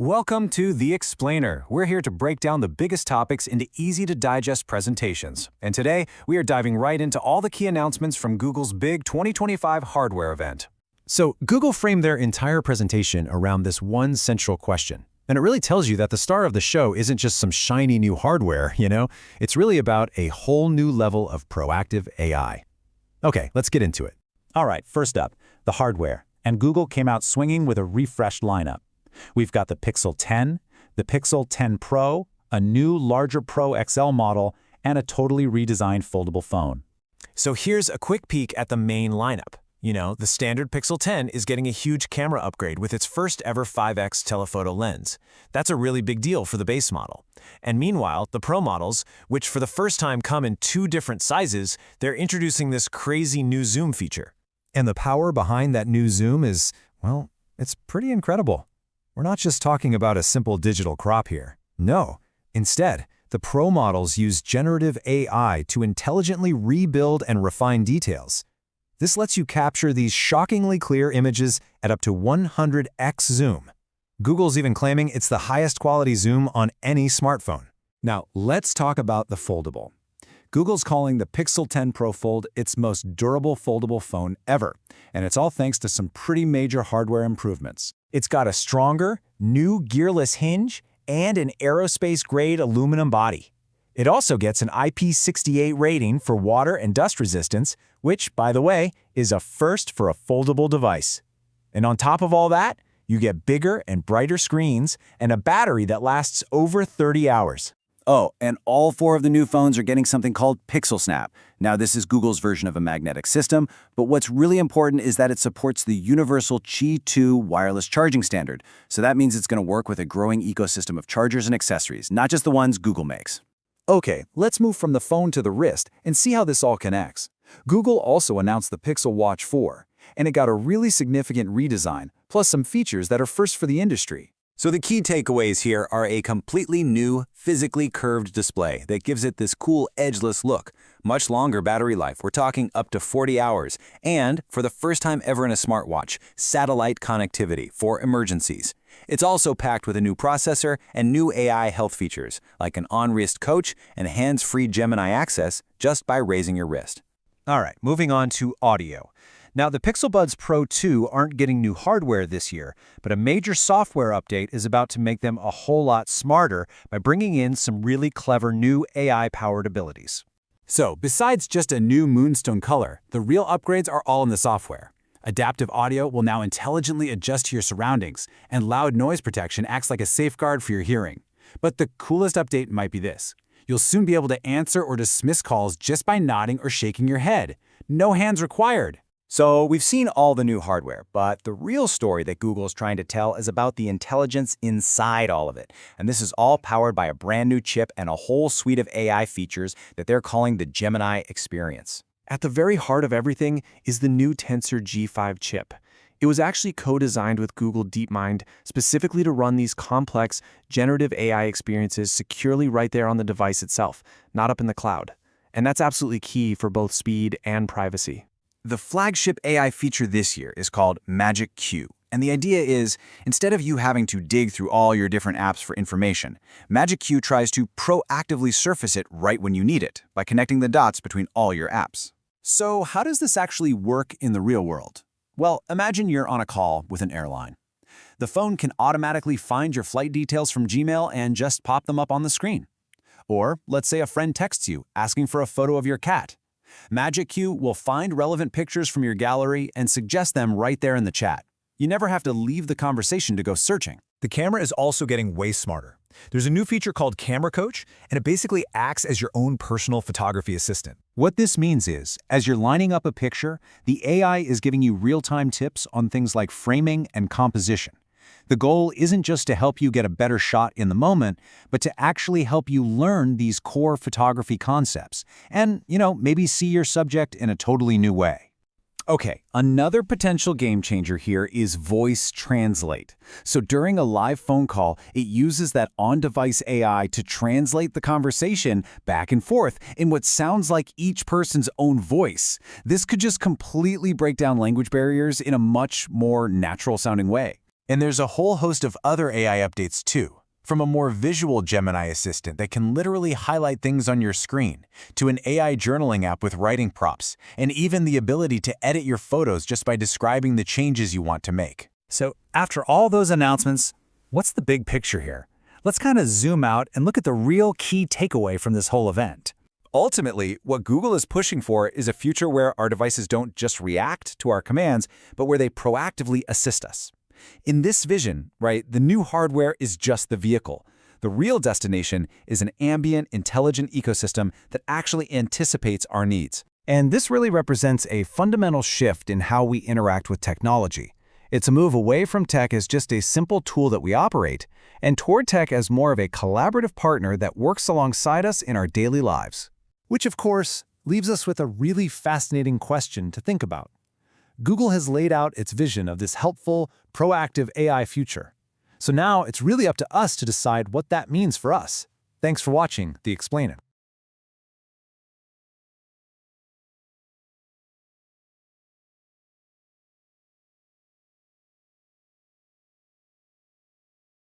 Welcome to The Explainer. We're here to break down the biggest topics into easy-to-digest presentations. And today, we are diving right into all the key announcements from Google's big 2025 hardware event. So, Google framed their entire presentation around this one central question. And it really tells you that the star of the show isn't just some shiny new hardware, It's really about a whole new level of proactive AI. Okay, let's get into it. All right, first up, the hardware. And Google came out swinging with a refreshed lineup. We've got the Pixel 10, the Pixel 10 Pro, a new larger Pro XL model, and a totally redesigned foldable phone. So here's a quick peek at the main lineup. The standard Pixel 10 is getting a huge camera upgrade with its first ever 5x telephoto lens. That's a really big deal for the base model. And meanwhile, the Pro models, which for the first time come in two different sizes, they're introducing this crazy new zoom feature. And the power behind that new zoom is, well, it's pretty incredible. We're not just talking about a simple digital crop here. No. Instead, the Pro models use generative AI to intelligently rebuild and refine details. This lets you capture these shockingly clear images at up to 100x zoom. Google's even claiming it's the highest quality zoom on any smartphone. Now, let's talk about the foldable. Google's calling the Pixel 10 Pro Fold its most durable foldable phone ever, and it's all thanks to some pretty major hardware improvements. It's got a stronger, new gearless hinge and an aerospace-grade aluminum body. It also gets an IP68 rating for water and dust resistance, which, by the way, is a first for a foldable device. And on top of all that, you get bigger and brighter screens and a battery that lasts over 30 hours. Oh, and all four of the new phones are getting something called Pixelsnap. Now, this is Google's version of a magnetic system, but what's really important is that it supports the universal Qi 2 wireless charging standard. So that means it's going to work with a growing ecosystem of chargers and accessories, not just the ones Google makes. Okay, let's move from the phone to the wrist and see how this all connects. Google also announced the Pixel Watch 4, and it got a really significant redesign, plus some features that are first for the industry. So the key takeaways here are a completely new, physically curved display that gives it this cool edgeless look, much longer battery life, we're talking up to 40 hours, and, for the first time ever in a smartwatch, satellite connectivity for emergencies. It's also packed with a new processor and new AI health features, like an on-wrist coach and hands-free Gemini access just by raising your wrist. All right, moving on to audio. Now, the Pixel Buds Pro 2 aren't getting new hardware this year, but a major software update is about to make them a whole lot smarter by bringing in some really clever new AI-powered abilities. So, besides just a new moonstone color, the real upgrades are all in the software. Adaptive audio will now intelligently adjust to your surroundings, and loud noise protection acts like a safeguard for your hearing. But the coolest update might be this. You'll soon be able to answer or dismiss calls just by nodding or shaking your head. No hands required. So we've seen all the new hardware, but the real story that Google is trying to tell is about the intelligence inside all of it. And this is all powered by a brand new chip and a whole suite of AI features that they're calling the Gemini experience. At the very heart of everything is the new Tensor G5 chip. It was actually co-designed with Google DeepMind specifically to run these complex generative AI experiences securely right there on the device itself, not up in the cloud. And that's absolutely key for both speed and privacy. The flagship AI feature this year is called Magic Q. And the idea is, instead of you having to dig through all your different apps for information, Magic Q tries to proactively surface it right when you need it by connecting the dots between all your apps. So how does this actually work in the real world? Well, imagine you're on a call with an airline. The phone can automatically find your flight details from Gmail and just pop them up on the screen. Or let's say a friend texts you asking for a photo of your cat. Magic Q will find relevant pictures from your gallery and suggest them right there in the chat. You never have to leave the conversation to go searching. The camera is also getting way smarter. There's a new feature called Camera Coach, and it basically acts as your own personal photography assistant. What this means is, as you're lining up a picture, the AI is giving you real-time tips on things like framing and composition. The goal isn't just to help you get a better shot in the moment, but to actually help you learn these core photography concepts and, maybe see your subject in a totally new way. Okay, another potential game changer here is voice translate. So during a live phone call, it uses that on-device AI to translate the conversation back and forth in what sounds like each person's own voice. This could just completely break down language barriers in a much more natural-sounding way. And there's a whole host of other AI updates too, from a more visual Gemini assistant that can literally highlight things on your screen, to an AI journaling app with writing prompts, and even the ability to edit your photos just by describing the changes you want to make. So after all those announcements, what's the big picture here? Let's kind of zoom out and look at the real key takeaway from this whole event. Ultimately, what Google is pushing for is a future where our devices don't just react to our commands, but where they proactively assist us. In this vision, right, the new hardware is just the vehicle. The real destination is an ambient, intelligent ecosystem that actually anticipates our needs. And this really represents a fundamental shift in how we interact with technology. It's a move away from tech as just a simple tool that we operate, and toward tech as more of a collaborative partner that works alongside us in our daily lives. Which, of course, leaves us with a really fascinating question to think about. Google has laid out its vision of this helpful, proactive AI future. So now it's really up to us to decide what that means for us. Thanks for watching The Explainer.